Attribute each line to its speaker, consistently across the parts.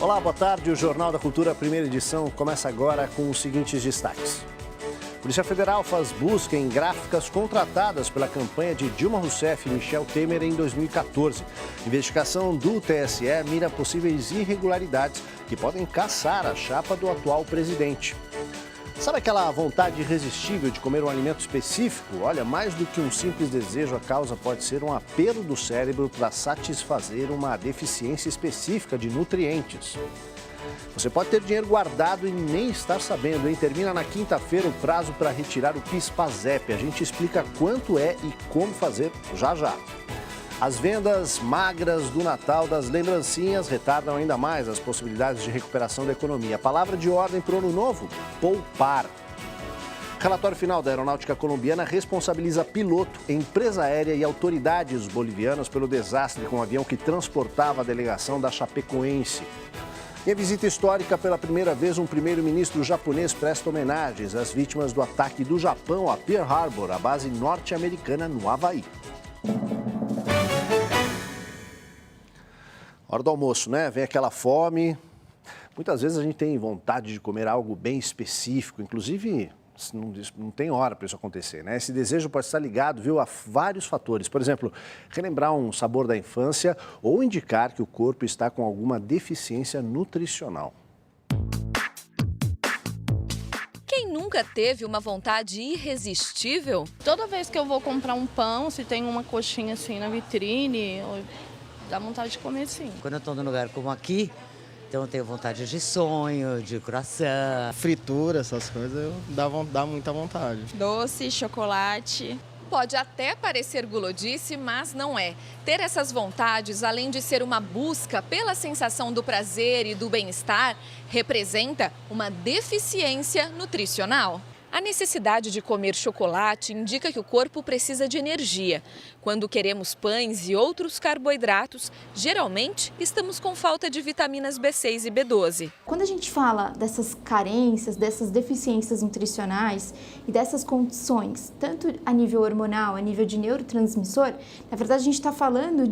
Speaker 1: Olá, boa tarde. O Jornal da Cultura, primeira edição, começa agora com os seguintes destaques. Polícia Federal faz busca em gráficas contratadas pela campanha de Dilma Rousseff e Michel Temer em 2014. Investigação do TSE mira possíveis irregularidades que podem caçar a chapa do atual presidente. Sabe aquela vontade irresistível de comer um alimento específico? Olha, mais do que um simples desejo, a causa pode ser um apelo do cérebro para satisfazer uma deficiência específica de nutrientes. Você pode ter dinheiro guardado e nem estar sabendo, hein? Termina na quinta-feira o prazo para retirar o PIS/PASEP. A gente explica quanto é e como fazer já já. As vendas magras do Natal das lembrancinhas retardam ainda mais as possibilidades de recuperação da economia. A palavra de ordem para o ano novo? Poupar. Relatório final da Aeronáutica Colombiana responsabiliza piloto, empresa aérea e autoridades bolivianas pelo desastre com o avião que transportava a delegação da Chapecoense. Em visita histórica, pela primeira vez, um primeiro-ministro japonês presta homenagens às vítimas do ataque do Japão a Pearl Harbor, a base norte-americana no Havaí. Hora do almoço, né? Vem aquela fome. Muitas vezes a gente tem vontade de comer algo bem específico, inclusive não tem hora para isso acontecer, né? Esse desejo pode estar ligado, viu, a vários fatores. Por exemplo, relembrar um sabor da infância ou indicar que o corpo está com alguma deficiência nutricional.
Speaker 2: Quem nunca teve uma vontade irresistível?
Speaker 3: Toda vez que eu vou comprar um pão, se tem uma coxinha assim na vitrine, dá vontade de comer sim.
Speaker 4: Quando eu estou num lugar como aqui, então eu tenho vontade de sonho, de croissant.
Speaker 5: Fritura, essas coisas, dá muita vontade.
Speaker 6: Doce, chocolate.
Speaker 2: Pode até parecer gulodice, mas não é. Ter essas vontades, além de ser uma busca pela sensação do prazer e do bem-estar, representa uma deficiência nutricional. A necessidade de comer chocolate indica que o corpo precisa de energia. Quando queremos pães e outros carboidratos, geralmente estamos com falta de vitaminas B6 e B12.
Speaker 7: Quando a gente fala dessas carências, dessas deficiências nutricionais e dessas condições, tanto a nível hormonal, a nível de neurotransmissor, na verdade a gente está falando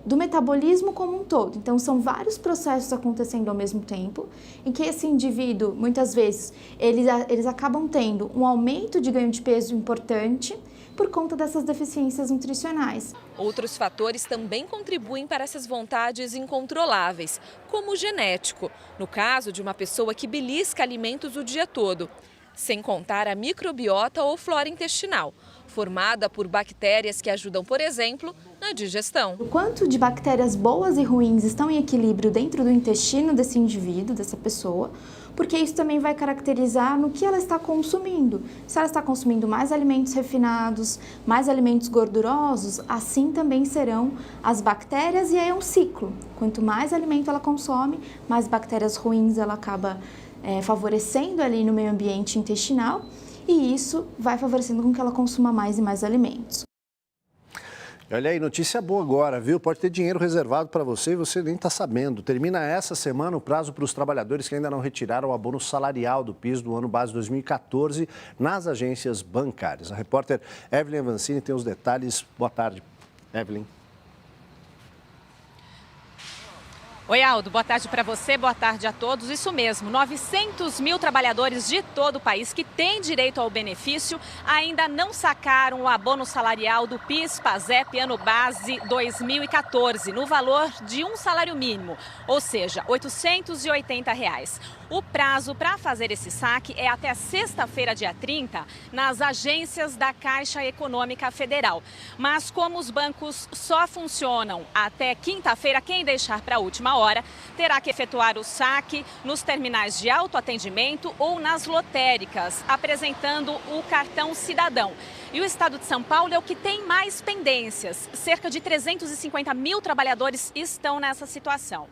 Speaker 7: do metabolismo como um todo. Então são vários processos acontecendo ao mesmo tempo, em que esse indivíduo, muitas vezes, eles acabam tendo um aumento de ganho de peso importante por conta dessas deficiências nutricionais.
Speaker 2: Outros fatores também contribuem para essas vontades incontroláveis, como o genético, no caso de uma pessoa que belisca alimentos o dia todo, sem contar a microbiota ou flora intestinal, formada por bactérias que ajudam, por exemplo, na digestão.
Speaker 7: O quanto de bactérias boas e ruins estão em equilíbrio dentro do intestino desse indivíduo, dessa pessoa, porque isso também vai caracterizar no que ela está consumindo. Se ela está consumindo mais alimentos refinados, mais alimentos gordurosos, assim também serão as bactérias e aí é um ciclo. Quanto mais alimento ela consome, mais bactérias ruins ela acaba favorecendo ali no meio ambiente intestinal e isso vai favorecendo com que ela consuma mais e mais alimentos.
Speaker 1: Olha aí, notícia boa agora, viu? Pode ter dinheiro reservado para você e você nem está sabendo. Termina essa semana o prazo para os trabalhadores que ainda não retiraram o abono salarial do PIS do ano base 2014 nas agências bancárias. A repórter Evelyn Avancini tem os detalhes. Boa tarde, Evelyn.
Speaker 8: Oi, Aldo, boa tarde para você, boa tarde a todos. Isso mesmo, 900 mil trabalhadores de todo o país que têm direito ao benefício ainda não sacaram o abono salarial do PIS/PASEP ano base 2014, no valor de um salário mínimo, ou seja, R$ 880. O prazo para fazer esse saque é até sexta-feira, dia 30, nas agências da Caixa Econômica Federal. Mas como os bancos só funcionam até quinta-feira, quem deixar para a última hora terá que efetuar o saque nos terminais de autoatendimento ou nas lotéricas, apresentando o cartão cidadão. E o estado de São Paulo é o que tem mais pendências. Cerca de 350 mil trabalhadores estão nessa situação.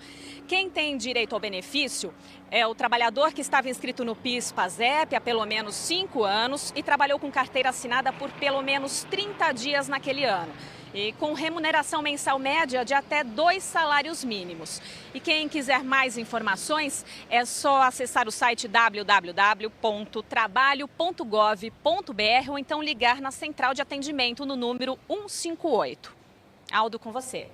Speaker 8: Quem tem direito ao benefício é o trabalhador que estava inscrito no PIS/PASEP há pelo menos 5 anos e trabalhou com carteira assinada por pelo menos 30 dias naquele ano. E com remuneração mensal média de até 2 salários mínimos. E quem quiser mais informações é só acessar o site www.trabalho.gov.br ou então ligar na central de atendimento no número 158. Aldo, com você.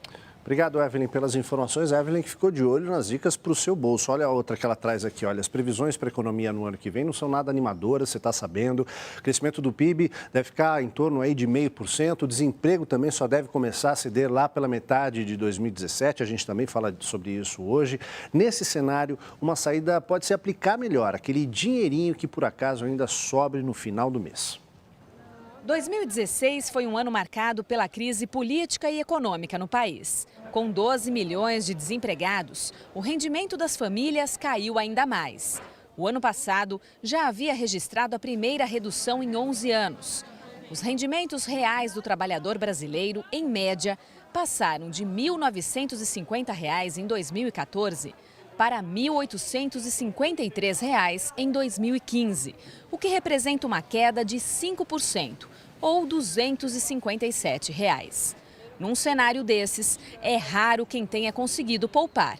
Speaker 1: Obrigado, Evelyn, pelas informações. Evelyn que ficou de olho nas dicas para o seu bolso. Olha a outra que ela traz aqui. Olha, as previsões para a economia no ano que vem não são nada animadoras, você está sabendo. O crescimento do PIB deve ficar em torno aí de 0,5%. O desemprego também só deve começar a ceder lá pela metade de 2017. A gente também fala sobre isso hoje. Nesse cenário, uma saída pode ser aplicar melhor aquele dinheirinho que por acaso ainda sobre no final do mês.
Speaker 8: 2016 foi um ano marcado pela crise política e econômica no país. Com 12 milhões de desempregados, o rendimento das famílias caiu ainda mais. O ano passado já havia registrado a primeira redução em 11 anos. Os rendimentos reais do trabalhador brasileiro, em média, passaram de R$ 1.950 em 2014 para R$ 1.853 em 2015, o que representa uma queda de 5%, ou R$ 257. Num cenário desses, é raro quem tenha conseguido poupar.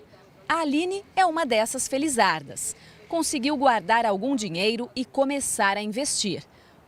Speaker 8: A Aline é uma dessas felizardas. Conseguiu guardar algum dinheiro e começar a investir.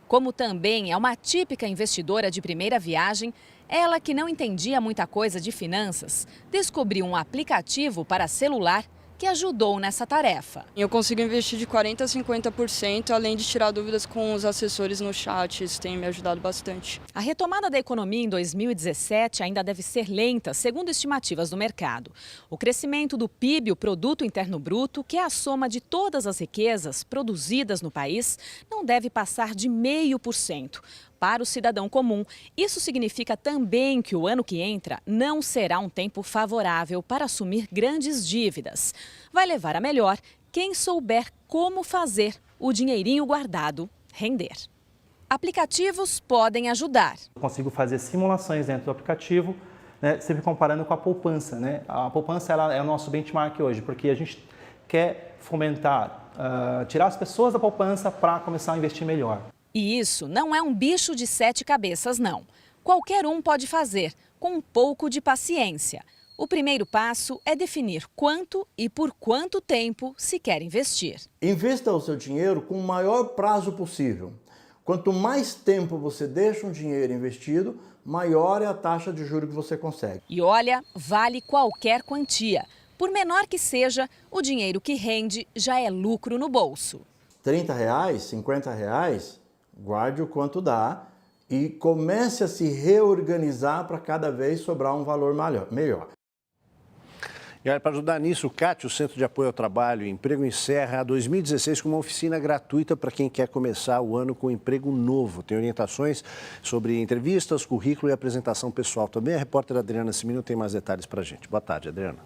Speaker 8: Como também é uma típica investidora de primeira viagem, ela que não entendia muita coisa de finanças, descobriu um aplicativo para celular que ajudou nessa tarefa.
Speaker 9: Eu consigo investir de 40% a 50%, além de tirar dúvidas com os assessores no chat, isso tem me ajudado bastante.
Speaker 8: A retomada da economia em 2017 ainda deve ser lenta, segundo estimativas do mercado. O crescimento do PIB, o Produto Interno Bruto, que é a soma de todas as riquezas produzidas no país, não deve passar de 0,5%. Para o cidadão comum, isso significa também que o ano que entra não será um tempo favorável para assumir grandes dívidas. Vai levar a melhor quem souber como fazer o dinheirinho guardado render. Aplicativos podem ajudar.
Speaker 10: Eu consigo fazer simulações dentro do aplicativo, né, sempre comparando com a poupança, né? A poupança ela é o nosso benchmark hoje, porque a gente quer fomentar, tirar as pessoas da poupança para começar a investir melhor.
Speaker 8: E isso não é um bicho de 7 cabeças, não. Qualquer um pode fazer, com um pouco de paciência. O primeiro passo é definir quanto e por quanto tempo se quer investir.
Speaker 11: Investa o seu dinheiro com o maior prazo possível. Quanto mais tempo você deixa um dinheiro investido, maior é a taxa de juros que você consegue.
Speaker 8: E olha, vale qualquer quantia. Por menor que seja, o dinheiro que rende já é lucro no bolso.
Speaker 11: R$30, R$50, guarde o quanto dá e comece a se reorganizar para cada vez sobrar um valor melhor.
Speaker 1: E olha, para ajudar nisso, o CAT, o Centro de Apoio ao Trabalho e Emprego, encerra 2016 com uma oficina gratuita para quem quer começar o ano com emprego novo. Tem orientações sobre entrevistas, currículo e apresentação pessoal. Também a repórter Adriana Cimino tem mais detalhes para a gente. Boa tarde, Adriana.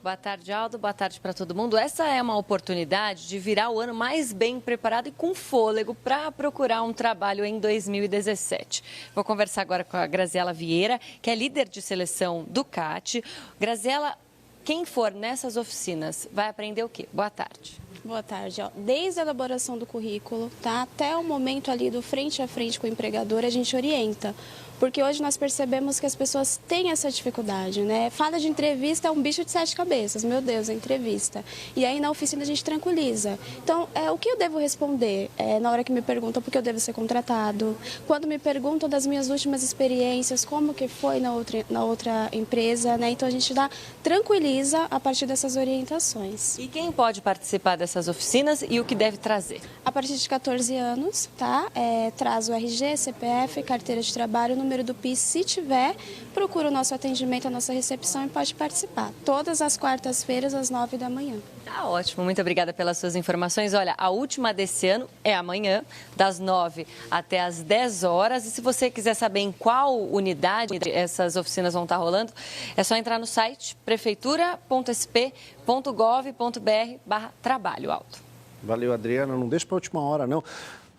Speaker 12: Boa tarde, Aldo. Boa tarde para todo mundo. Essa é uma oportunidade de virar o ano mais bem preparado e com fôlego para procurar um trabalho em 2017. Vou conversar agora com a Graziela Vieira, que é líder de seleção do CAT. Graziela, quem for nessas oficinas vai aprender o quê? Boa tarde.
Speaker 13: Boa tarde. Desde a elaboração do currículo, tá, até o momento ali do frente a frente com o empregador, a gente orienta. Porque hoje nós percebemos que as pessoas têm essa dificuldade, né? Fala de entrevista é um bicho de 7 cabeças, meu Deus, é entrevista. E aí na oficina a gente tranquiliza. Então, o que eu devo responder na hora que me perguntam por que eu devo ser contratado? Quando me perguntam das minhas últimas experiências, como que foi na outra empresa, né? Então a gente tranquiliza a partir dessas orientações.
Speaker 12: E quem pode participar dessas oficinas e o que deve trazer?
Speaker 13: A partir de 14 anos, tá? Traz o RG, CPF, carteira de trabalho, número do PIS, se tiver, procura o nosso atendimento, a nossa recepção e pode participar. Todas as quartas-feiras, às 9 da manhã.
Speaker 12: Tá ótimo, muito obrigada pelas suas informações. Olha, a última desse ano é amanhã, das 9 até as 10 horas. E se você quiser saber em qual unidade essas oficinas vão estar rolando, é só entrar no site prefeitura.sp.gov.br/trabalho alto.
Speaker 1: Valeu, Adriana. Não deixa para a última hora, não.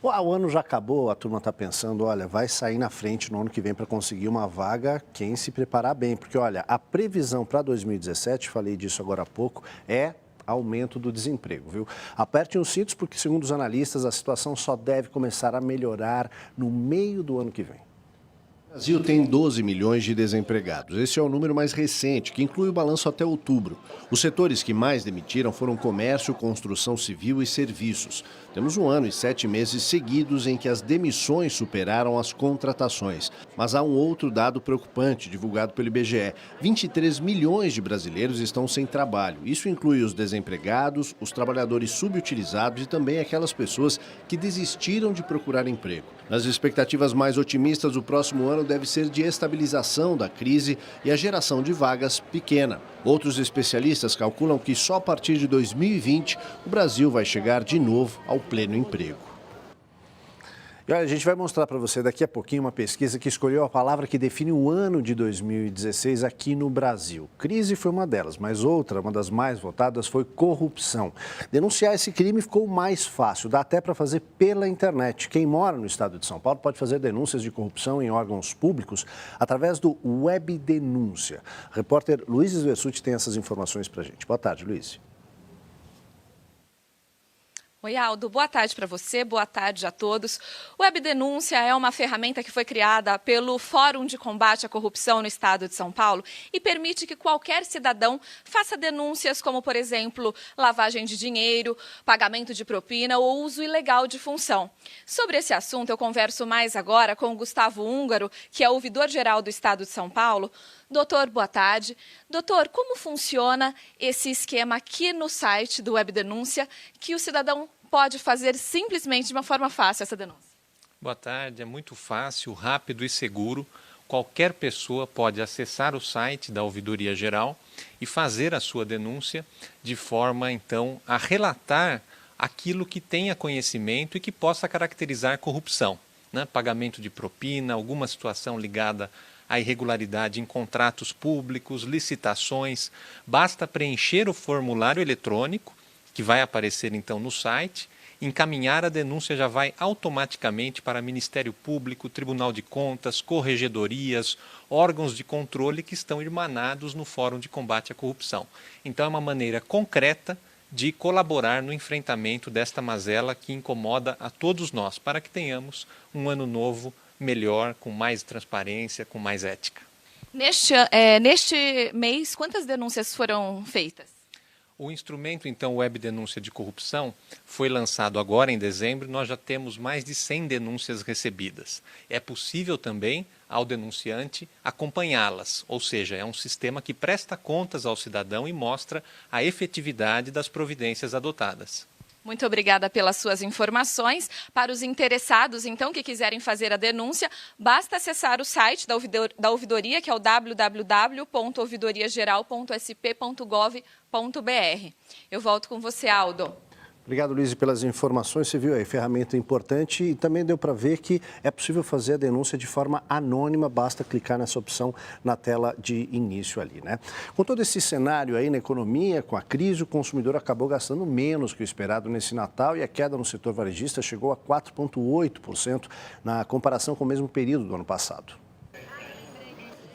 Speaker 1: O ano já acabou, a turma está pensando, olha, vai sair na frente no ano que vem para conseguir uma vaga quem se preparar bem. Porque, olha, a previsão para 2017, falei disso agora há pouco, é aumento do desemprego, viu? Apertem os cintos porque, segundo os analistas, a situação só deve começar a melhorar no meio do ano que vem. O Brasil tem 12 milhões de desempregados. Esse é o número mais recente, que inclui o balanço até outubro. Os setores que mais demitiram foram comércio, construção civil e serviços. Temos 1 ano e 7 meses seguidos em que as demissões superaram as contratações. Mas há um outro dado preocupante divulgado pelo IBGE. 23 milhões de brasileiros estão sem trabalho. Isso inclui os desempregados, os trabalhadores subutilizados e também aquelas pessoas que desistiram de procurar emprego. Nas expectativas mais otimistas, o próximo ano deve ser de estabilização da crise e a geração de vagas pequena. Outros especialistas calculam que só a partir de 2020 o Brasil vai chegar de novo ao pleno emprego. E olha, a gente vai mostrar para você daqui a pouquinho uma pesquisa que escolheu a palavra que define o ano de 2016 aqui no Brasil. Crise foi uma delas, mas outra, uma das mais votadas, foi corrupção. Denunciar esse crime ficou mais fácil, dá até para fazer pela internet. Quem mora no estado de São Paulo pode fazer denúncias de corrupção em órgãos públicos através do Web Denúncia. O repórter Luiz Versuti tem essas informações para a gente. Boa tarde, Luiz.
Speaker 2: Oi, Aldo. Boa tarde para você, boa tarde a todos. O Web Denúncia é uma ferramenta que foi criada pelo Fórum de Combate à Corrupção no Estado de São Paulo e permite que qualquer cidadão faça denúncias como, por exemplo, lavagem de dinheiro, pagamento de propina ou uso ilegal de função. Sobre esse assunto, eu converso mais agora com o Gustavo Húngaro, que é ouvidor-geral do Estado de São Paulo. Doutor, boa tarde. Doutor, como funciona esse esquema aqui no site do Web Denúncia que o cidadão pode fazer simplesmente de uma forma fácil essa denúncia?
Speaker 14: Boa tarde, é muito fácil, rápido e seguro. Qualquer pessoa pode acessar o site da Ouvidoria Geral e fazer a sua denúncia de forma, então, a relatar aquilo que tenha conhecimento e que possa caracterizar corrupção, né? Pagamento de propina, alguma situação ligada à irregularidade em contratos públicos, licitações. Basta preencher o formulário eletrônico, que vai aparecer então no site, encaminhar a denúncia, já vai automaticamente para Ministério Público, Tribunal de Contas, corregedorias, órgãos de controle que estão emanados no Fórum de Combate à Corrupção. Então é uma maneira concreta de colaborar no enfrentamento desta mazela que incomoda a todos nós, para que tenhamos um ano novo melhor, com mais transparência, com mais ética.
Speaker 2: Neste mês, quantas denúncias foram feitas?
Speaker 14: O instrumento, então, Web Denúncia de Corrupção, foi lançado agora em dezembro. Nós já temos mais de 100 denúncias recebidas. É possível também, ao denunciante, acompanhá-las, ou seja, é um sistema que presta contas ao cidadão e mostra a efetividade das providências adotadas.
Speaker 2: Muito obrigada pelas suas informações. Para os interessados, então, que quiserem fazer a denúncia, basta acessar o site da ouvidoria, que é o www.ouvidoriageral.sp.gov.br. Eu volto com você, Aldo.
Speaker 1: Obrigado, Luiz, pelas informações. Você viu aí, ferramenta importante e também deu para ver que é possível fazer a denúncia de forma anônima, basta clicar nessa opção na tela de início ali, né? Com todo esse cenário aí na economia, com a crise, o consumidor acabou gastando menos que o esperado nesse Natal e a queda no setor varejista chegou a 4,8% na comparação com o mesmo período do ano passado.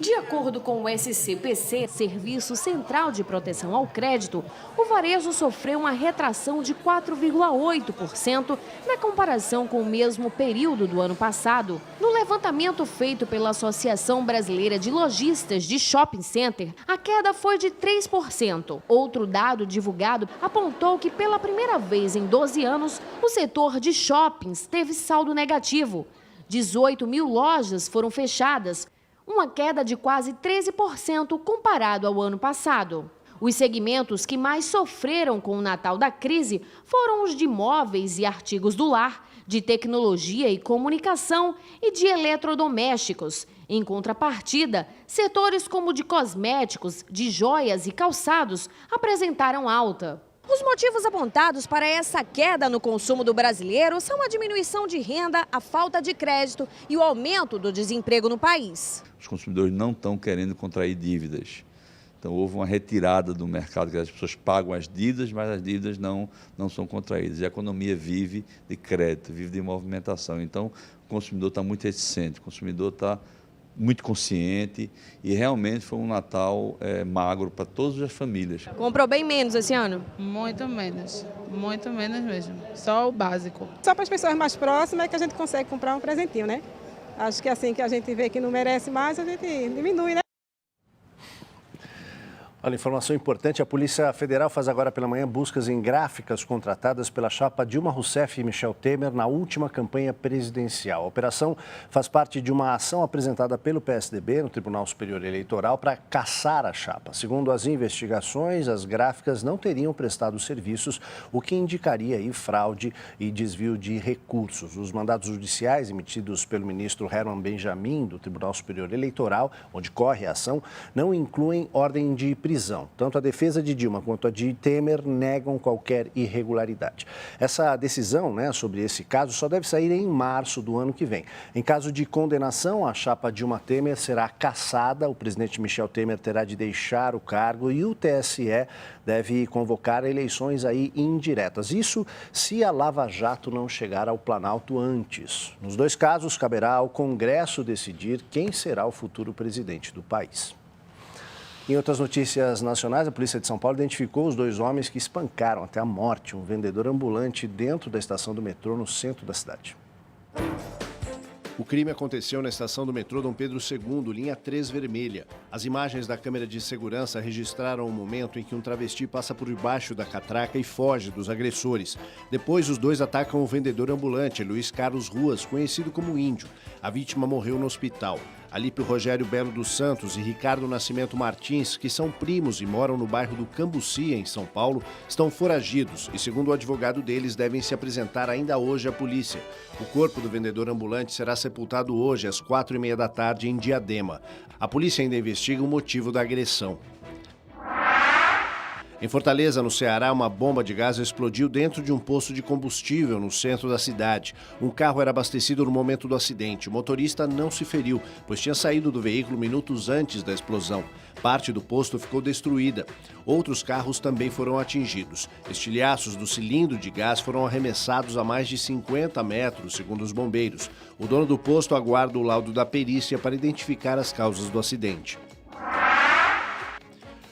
Speaker 15: De acordo com o SCPC, Serviço Central de Proteção ao Crédito, o varejo sofreu uma retração de 4,8% na comparação com o mesmo período do ano passado. No levantamento feito pela Associação Brasileira de Lojistas de Shopping Center, a queda foi de 3%. Outro dado divulgado apontou que pela primeira vez em 12 anos, o setor de shoppings teve saldo negativo. 18 mil lojas foram fechadas, uma queda de quase 13% comparado ao ano passado. Os segmentos que mais sofreram com o Natal da crise foram os de móveis e artigos do lar, de tecnologia e comunicação e de eletrodomésticos. Em contrapartida, setores como de cosméticos, de joias e calçados apresentaram alta.
Speaker 16: Os motivos apontados para essa queda no consumo do brasileiro são a diminuição de renda, a falta de crédito e o aumento do desemprego no país.
Speaker 17: Os consumidores não estão querendo contrair dívidas. Então, houve uma retirada do mercado, que as pessoas pagam as dívidas, mas as dívidas não são contraídas. E a economia vive de crédito, vive de movimentação. Então, o consumidor está muito reticente, o consumidor está muito consciente e realmente foi um Natal magro para todas as famílias.
Speaker 16: Comprou bem menos esse ano?
Speaker 3: Muito menos mesmo. Só o básico.
Speaker 18: Só para as pessoas mais próximas é que a gente consegue comprar um presentinho, né? Acho que assim que a gente vê que não merece mais, a gente diminui, né?
Speaker 1: Olha, informação importante, a Polícia Federal faz agora pela manhã buscas em gráficas contratadas pela chapa Dilma Rousseff e Michel Temer na última campanha presidencial. A operação faz parte de uma ação apresentada pelo PSDB no Tribunal Superior Eleitoral para caçar a chapa. Segundo as investigações, as gráficas não teriam prestado serviços, o que indicaria aí fraude e desvio de recursos. Os mandados judiciais emitidos pelo ministro Herman Benjamin do Tribunal Superior Eleitoral, onde corre a ação, não incluem ordem de prisão. Tanto a defesa de Dilma quanto a de Temer negam qualquer irregularidade. Essa decisão, sobre esse caso só deve sair em março do ano que vem. Em caso de condenação, a chapa Dilma Temer será cassada, o presidente Michel Temer terá de deixar o cargo e o TSE deve convocar eleições aí indiretas. Isso se a Lava Jato não chegar ao Planalto antes. Nos dois casos, caberá ao Congresso decidir quem será o futuro presidente do país. Em outras notícias nacionais, a Polícia de São Paulo identificou os dois homens que espancaram até a morte um vendedor ambulante dentro da estação do metrô no centro da cidade. O crime aconteceu na estação do metrô Dom Pedro II, linha 3 vermelha. As imagens da câmera de segurança registraram o momento em que um travesti passa por debaixo da catraca e foge dos agressores. Depois, os dois atacam o vendedor ambulante, Luiz Carlos Ruas, conhecido como Índio. A vítima morreu no hospital. Alípio Rogério Belo dos Santos e Ricardo Nascimento Martins, que são primos e moram no bairro do Cambuci, em São Paulo, estão foragidos e, segundo o advogado deles, devem se apresentar ainda hoje à polícia. O corpo do vendedor ambulante será sepultado hoje, às 4h30 da tarde, em Diadema. A polícia ainda investiga o motivo da agressão. Em Fortaleza, no Ceará, uma bomba de gás explodiu dentro de um posto de combustível no centro da cidade. Um carro era abastecido no momento do acidente. O motorista não se feriu, pois tinha saído do veículo minutos antes da explosão. Parte do posto ficou destruída. Outros carros também foram atingidos. Estilhaços do cilindro de gás foram arremessados a mais de 50 metros, segundo os bombeiros. O dono do posto aguarda o laudo da perícia para identificar as causas do acidente.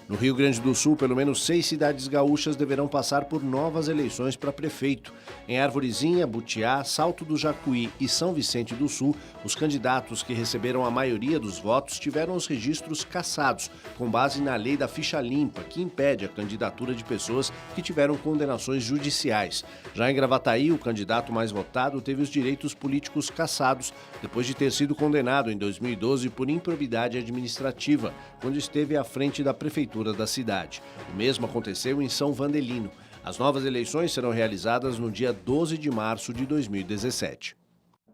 Speaker 1: No Rio Grande do Sul, pelo menos 6 cidades gaúchas deverão passar por novas eleições para prefeito. Em Arvorezinha, Butiá, Salto do Jacuí e São Vicente do Sul, os candidatos que receberam a maioria dos votos tiveram os registros cassados, com base na lei da ficha limpa, que impede a candidatura de pessoas que tiveram condenações judiciais. Já em Gravataí, o candidato mais votado teve os direitos políticos cassados, depois de ter sido condenado em 2012 por improbidade administrativa, quando esteve à frente da prefeitura da cidade. O mesmo aconteceu em São Vandelino. As novas eleições serão realizadas no dia 12 de março de 2017.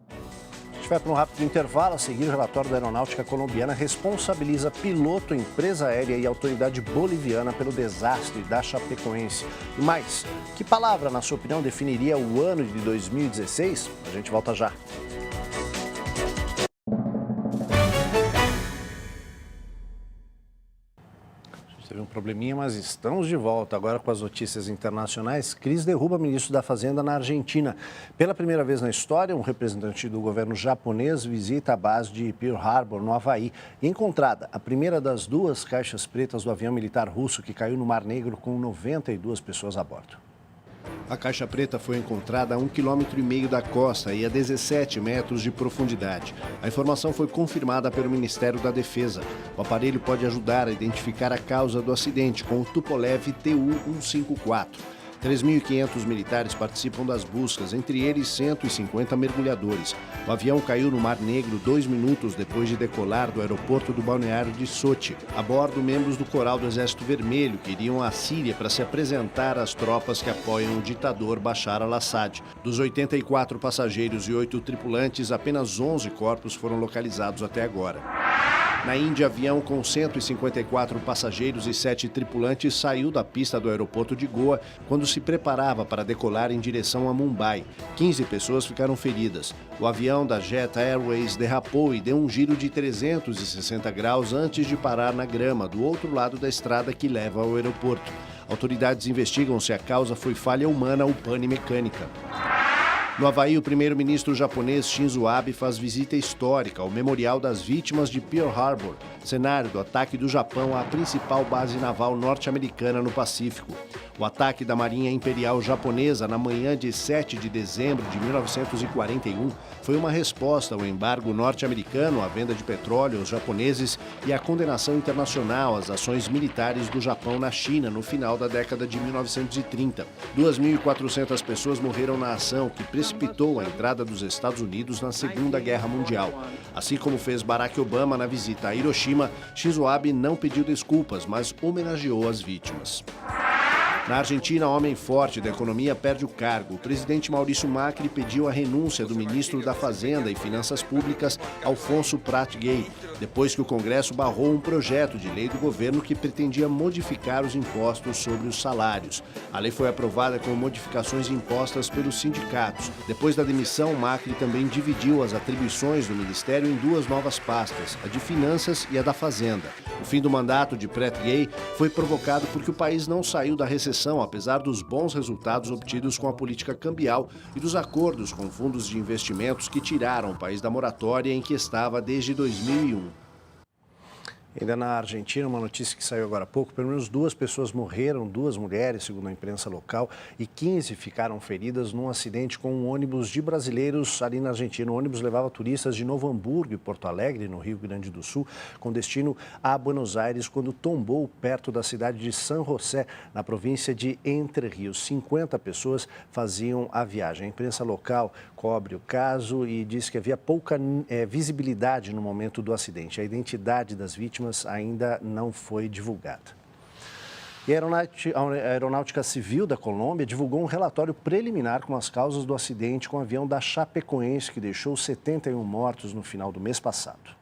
Speaker 1: A gente vai para um rápido intervalo. A seguir, o relatório da Aeronáutica Colombiana responsabiliza piloto, empresa aérea e autoridade boliviana pelo desastre da Chapecoense. E mais, que palavra, na sua opinião, definiria o ano de 2016? A gente volta já. Teve um probleminha, mas estamos de volta agora com as notícias internacionais. Crise derruba ministro da Fazenda na Argentina. Pela primeira vez na história, um representante do governo japonês visita a base de Pearl Harbor, no Havaí. E encontrada a primeira das 2 caixas pretas do avião militar russo que caiu no Mar Negro com 92 pessoas a bordo. A caixa preta foi encontrada a 1,5 km da costa e a 17 metros de profundidade. A informação foi confirmada pelo Ministério da Defesa. O aparelho pode ajudar a identificar a causa do acidente com o Tupolev Tu-154. 3.500 militares participam das buscas, entre eles 150 mergulhadores. O avião caiu no Mar Negro 2 minutos depois de decolar do aeroporto do balneário de Sochi. A bordo, membros do Coral do Exército Vermelho que iriam à Síria para se apresentar às tropas que apoiam o ditador Bashar al-Assad. Dos 84 passageiros e 8 tripulantes, apenas 11 corpos foram localizados até agora. Na Índia, avião com 154 passageiros e 7 tripulantes saiu da pista do aeroporto de Goa quando se preparava para decolar em direção a Mumbai. 15 pessoas ficaram feridas. O avião da Jet Airways derrapou e deu um giro de 360 graus antes de parar na grama, do outro lado da estrada que leva ao aeroporto. Autoridades investigam se a causa foi falha humana ou pane mecânica. No Havaí, o primeiro-ministro japonês Shinzo Abe faz visita histórica ao Memorial das Vítimas de Pearl Harbor, cenário do ataque do Japão à principal base naval norte-americana no Pacífico. O ataque da Marinha Imperial Japonesa na manhã de 7 de dezembro de 1941 foi uma resposta ao embargo norte-americano à venda de petróleo aos japoneses e à condenação internacional às ações militares do Japão na China no final da década de 1930. 2.400 pessoas morreram na ação que precipitou a entrada dos Estados Unidos na Segunda Guerra Mundial. Assim como fez Barack Obama na visita a Hiroshima, Shinzo Abe não pediu desculpas, mas homenageou as vítimas. Na Argentina, homem forte da economia perde o cargo. O presidente Maurício Macri pediu a renúncia do ministro da Fazenda e Finanças Públicas, Alfonso Prat Gay, depois que o Congresso barrou um projeto de lei do governo que pretendia modificar os impostos sobre os salários. A lei foi aprovada com modificações impostas pelos sindicatos. Depois da demissão, Macri também dividiu as atribuições do ministério em duas novas pastas, a de Finanças e a da Fazenda. O fim do mandato de Prat Gay foi provocado porque o país não saiu da recessão, apesar dos bons resultados obtidos com a política cambial e dos acordos com fundos de investimentos que tiraram o país da moratória em que estava desde 2001. Ainda na Argentina, uma notícia que saiu agora há pouco, pelo menos 2 pessoas morreram, 2 mulheres, segundo a imprensa local, e 15 ficaram feridas num acidente com um ônibus de brasileiros ali na Argentina. O ônibus levava turistas de Novo Hamburgo e Porto Alegre, no Rio Grande do Sul, com destino a Buenos Aires, quando tombou perto da cidade de San José, na província de Entre Rios. 50 pessoas faziam a viagem. A imprensa local cobre o caso e diz que havia pouca visibilidade no momento do acidente. A identidade das vítimas ainda não foi divulgada. E a Aeronáutica Civil da Colômbia divulgou um relatório preliminar com as causas do acidente com o avião da Chapecoense, que deixou 71 mortos no final do mês passado.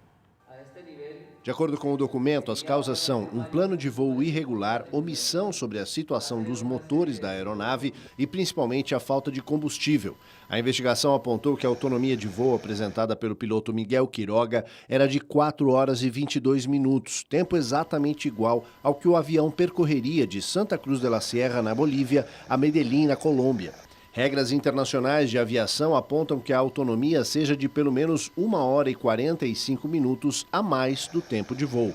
Speaker 1: De acordo com o documento, as causas são um plano de voo irregular, omissão sobre a situação dos motores da aeronave e principalmente a falta de combustível. A investigação apontou que a autonomia de voo apresentada pelo piloto Miguel Quiroga era de 4 horas e 22 minutos, tempo exatamente igual ao que o avião percorreria de Santa Cruz de la Sierra, na Bolívia, a Medellín, na Colômbia. Regras internacionais de aviação apontam que a autonomia seja de pelo menos 1 hora e 45 minutos a mais do tempo de voo.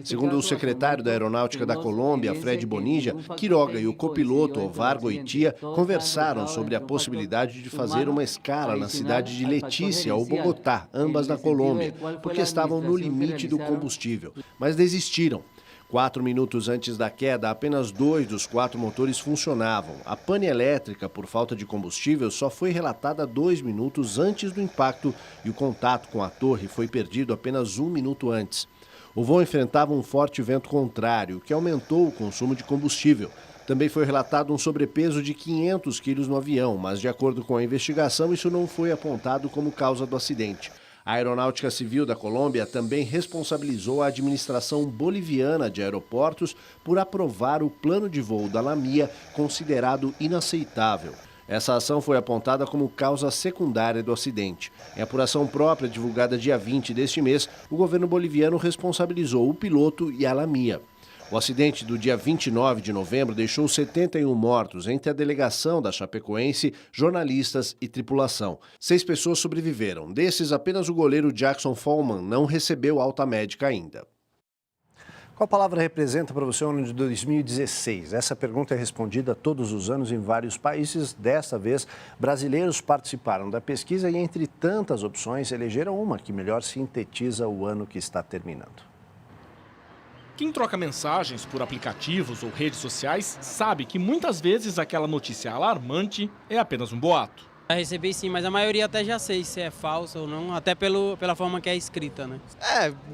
Speaker 1: Segundo o secretário da Aeronáutica da Colômbia, Fred Bonilla, Quiroga e o copiloto Ovar Goitia conversaram sobre a possibilidade de fazer uma escala na cidade de Letícia ou Bogotá, ambas na Colômbia, porque estavam no limite do combustível, mas desistiram. 4 minutos antes da queda, apenas 2 dos 4 motores funcionavam. A pane elétrica por falta de combustível só foi relatada 2 minutos antes do impacto e o contato com a torre foi perdido apenas 1 minuto antes. O voo enfrentava um forte vento contrário, que aumentou o consumo de combustível. Também foi relatado um sobrepeso de 500 quilos no avião, mas de acordo com a investigação, isso não foi apontado como causa do acidente. A Aeronáutica Civil da Colômbia também responsabilizou a administração boliviana de aeroportos por aprovar o plano de voo da LAMIA, considerado inaceitável. Essa ação foi apontada como causa secundária do acidente. Em apuração própria divulgada dia 20 deste mês, o governo boliviano responsabilizou o piloto e a LAMIA. O acidente do dia 29 de novembro deixou 71 mortos entre a delegação da Chapecoense, jornalistas e tripulação. 6 pessoas sobreviveram. Desses, apenas o goleiro Jackson Follman não recebeu alta médica ainda. Qual palavra representa para você o ano de 2016? Essa pergunta é respondida todos os anos em vários países. Desta vez, brasileiros participaram da pesquisa e, entre tantas opções, elegeram uma que melhor sintetiza o ano que está terminando.
Speaker 19: Quem troca mensagens por aplicativos ou redes sociais sabe que muitas vezes aquela notícia alarmante é apenas um boato.
Speaker 20: Já recebi sim, mas a maioria até já sei se é falsa ou não, até pela forma que é escrita, né?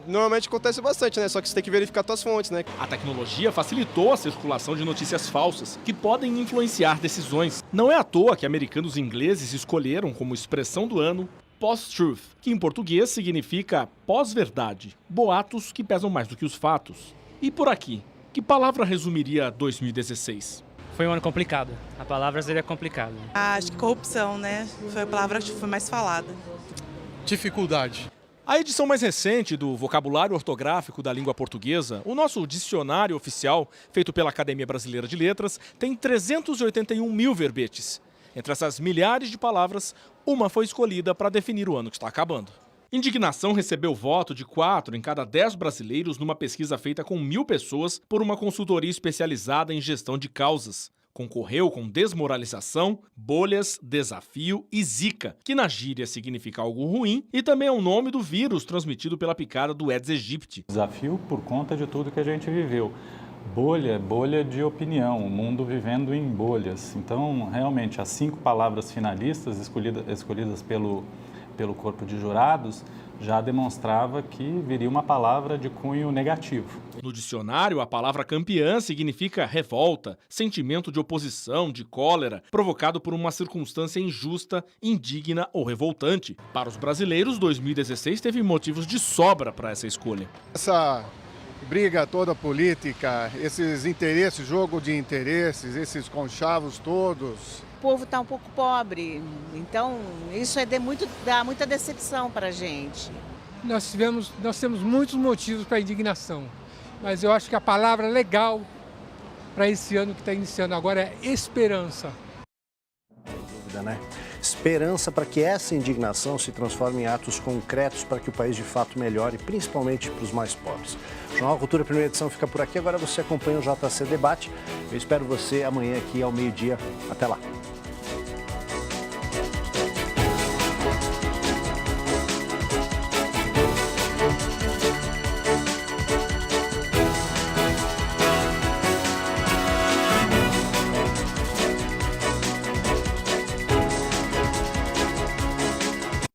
Speaker 21: Normalmente acontece bastante, né? Só que você tem que verificar suas fontes, né?
Speaker 19: A tecnologia facilitou a circulação de notícias falsas, que podem influenciar decisões. Não é à toa que americanos e ingleses escolheram como expressão do ano post-truth, que em português significa pós-verdade, boatos que pesam mais do que os fatos. E por aqui, que palavra resumiria 2016?
Speaker 22: Foi um ano complicado. A palavra seria complicada.
Speaker 23: Acho que corrupção, né? Foi a palavra que foi mais falada.
Speaker 19: Dificuldade. A edição mais recente do Vocabulário Ortográfico da Língua Portuguesa, o nosso dicionário oficial, feito pela Academia Brasileira de Letras, tem 381 mil verbetes. Entre essas milhares de palavras, uma foi escolhida para definir o ano que está acabando. Indignação recebeu voto de 4 em cada 10 brasileiros numa pesquisa feita com 1.000 pessoas por uma consultoria especializada em gestão de causas. Concorreu com desmoralização, bolhas, desafio e zika, que na gíria significa algo ruim e também é o nome do vírus transmitido pela picada do Aedes aegypti.
Speaker 4: Desafio por conta de tudo que a gente viveu. Bolha de opinião, o mundo vivendo em bolhas. Então, realmente, as 5 palavras finalistas escolhidas pelo corpo de jurados já demonstrava que viria uma palavra de cunho negativo.
Speaker 19: No dicionário, a palavra campeã significa revolta, sentimento de oposição, de cólera, provocado por uma circunstância injusta, indigna ou revoltante. Para os brasileiros, 2016 teve motivos de sobra para essa escolha.
Speaker 5: Essa briga toda política, esses interesses, jogo de interesses, esses conchavos todos.
Speaker 6: O povo está um pouco pobre, então isso dá muita decepção para a gente.
Speaker 24: Nós temos muitos motivos para indignação, mas eu acho que a palavra legal para esse ano que está iniciando agora é esperança.
Speaker 1: Sem dúvida, né? Esperança para que essa indignação se transforme em atos concretos para que o país de fato melhore, principalmente para os mais pobres. O Jornal Cultura, primeira edição, fica por aqui. Agora você acompanha o JC Debate. Eu espero você amanhã aqui ao meio-dia. Até lá.